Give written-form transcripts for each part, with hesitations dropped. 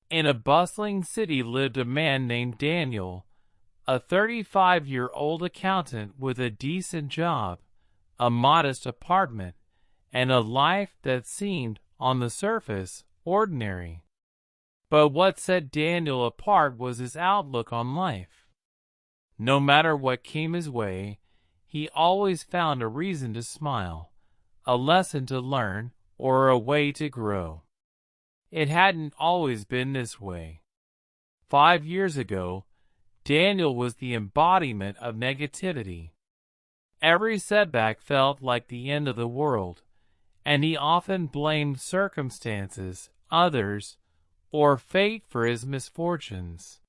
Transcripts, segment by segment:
In a bustling city lived a man named Daniel, a 35-year-old accountant with a decent job, a modest apartment, and a life that seemed, on the surface, ordinary. But what set Daniel apart was his outlook on life. No matter what came his way, he always found a reason to smile, a lesson to learn, or a way to grow. It hadn't always been this way. 5 years ago, Daniel was the embodiment of negativity. Every setback felt like the end of the world, and he often blamed circumstances, others, or fate for his misfortunes.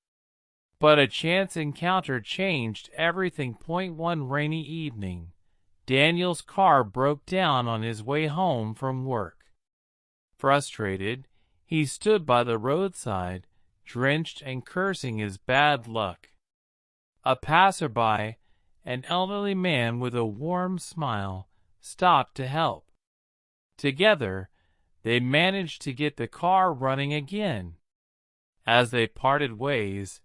But a chance encounter changed everything. One rainy evening, Daniel's car broke down on his way home from work. Frustrated, he stood by the roadside, drenched and cursing his bad luck. A passerby, an elderly man with a warm smile, stopped to help. Together, they managed to get the car running again. As they parted ways,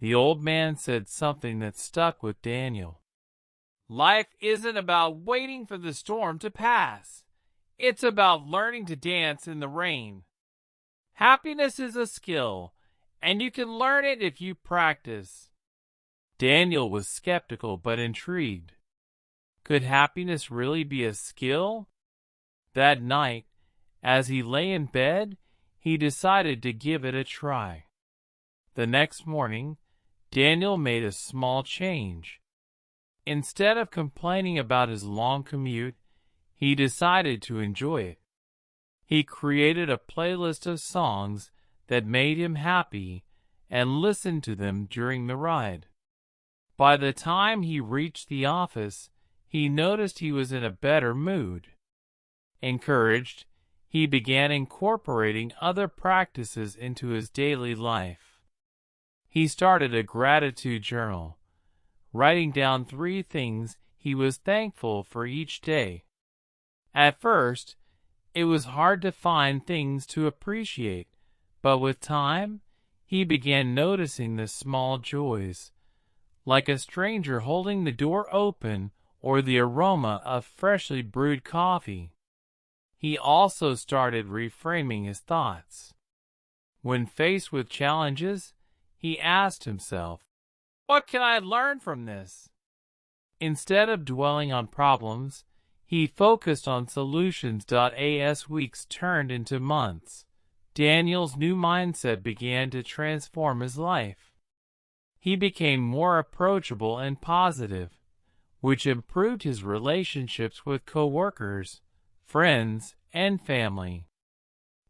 the old man said something that stuck with Daniel. "Life isn't about waiting for the storm to pass. It's about learning to dance in the rain. Happiness is a skill, and you can learn it if you practice." Daniel was skeptical but intrigued. Could happiness really be a skill? That night, as he lay in bed, he decided to give it a try. The next morning, Daniel made a small change. Instead of complaining about his long commute, he decided to enjoy it. He created a playlist of songs that made him happy and listened to them during the ride. By the time he reached the office, he noticed he was in a better mood. Encouraged, he began incorporating other practices into his daily life. He started a gratitude journal, writing down 3 things he was thankful for each day. At first, it was hard to find things to appreciate, but with time, he began noticing the small joys, like a stranger holding the door open or the aroma of freshly brewed coffee. He also started reframing his thoughts. When faced with challenges, he asked himself, "What can I learn from this?" Instead of dwelling on problems, he focused on solutions. As weeks turned into months, Daniel's new mindset began to transform his life. He became more approachable and positive, which improved his relationships with coworkers, friends, and family.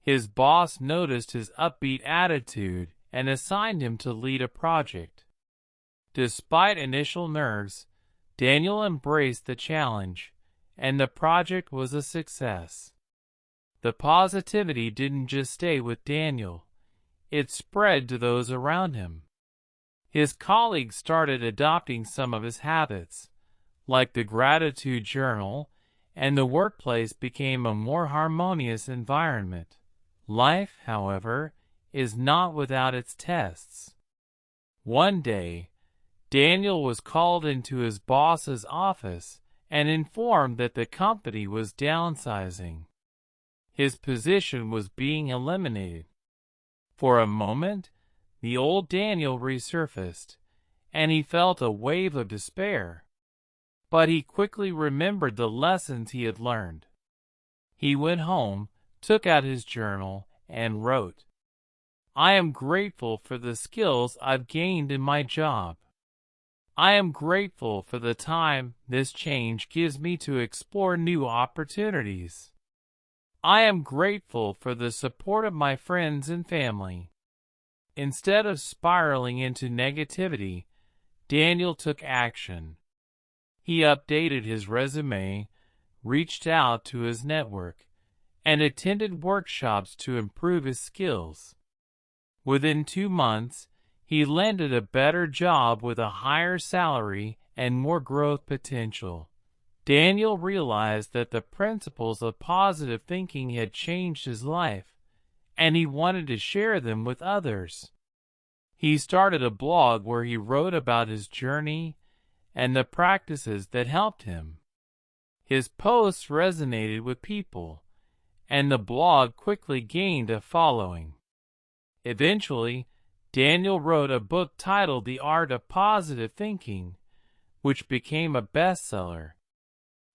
His boss noticed his upbeat attitude and assigned him to lead a project. Despite initial nerves, Daniel embraced the challenge, and the project was a success. The positivity didn't just stay with Daniel, it spread to those around him. His colleagues started adopting some of his habits, like the gratitude journal, and the workplace became a more harmonious environment. Life, however, is not without its tests. One day, Daniel was called into his boss's office and informed that the company was downsizing. His position was being eliminated. For a moment, the old Daniel resurfaced, and he felt a wave of despair. But he quickly remembered the lessons he had learned. He went home, took out his journal, and wrote, "I am grateful for the skills I've gained in my job. I am grateful for the time this change gives me to explore new opportunities. I am grateful for the support of my friends and family." Instead of spiraling into negativity, Daniel took action. He updated his resume, reached out to his network, and attended workshops to improve his skills. Within 2 months, he landed a better job with a higher salary and more growth potential. Daniel realized that the principles of positive thinking had changed his life, and he wanted to share them with others. He started a blog where he wrote about his journey and the practices that helped him. His posts resonated with people, and the blog quickly gained a following. Eventually, Daniel wrote a book titled The Art of Positive Thinking, which became a bestseller.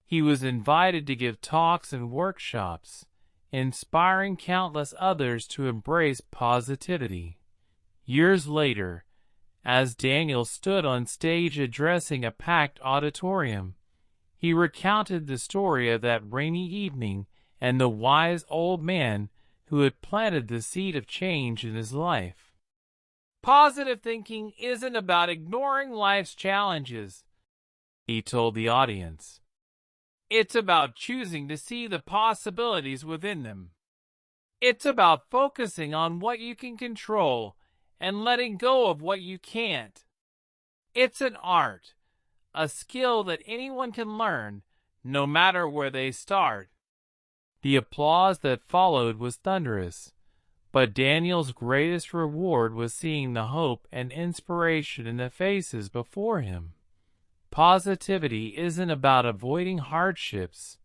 He was invited to give talks and workshops, inspiring countless others to embrace positivity. Years later, as Daniel stood on stage addressing a packed auditorium, he recounted the story of that rainy evening and the wise old man who had planted the seed of change in his life. Positive thinking isn't about ignoring life's challenges, he told the audience. It's about choosing to see the possibilities within them. It's about focusing on what you can control and letting go of what you can't. It's an art, a skill that anyone can learn, no matter where they start. The applause that followed was thunderous, but Daniel's greatest reward was seeing the hope and inspiration in the faces before him. Positivity isn't about avoiding hardships.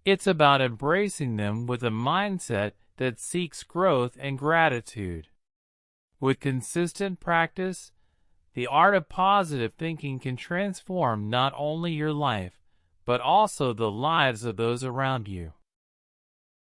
It's about embracing them with a mindset that seeks growth and gratitude. With consistent practice, the art of positive thinking can transform not only your life, but also the lives of those around you.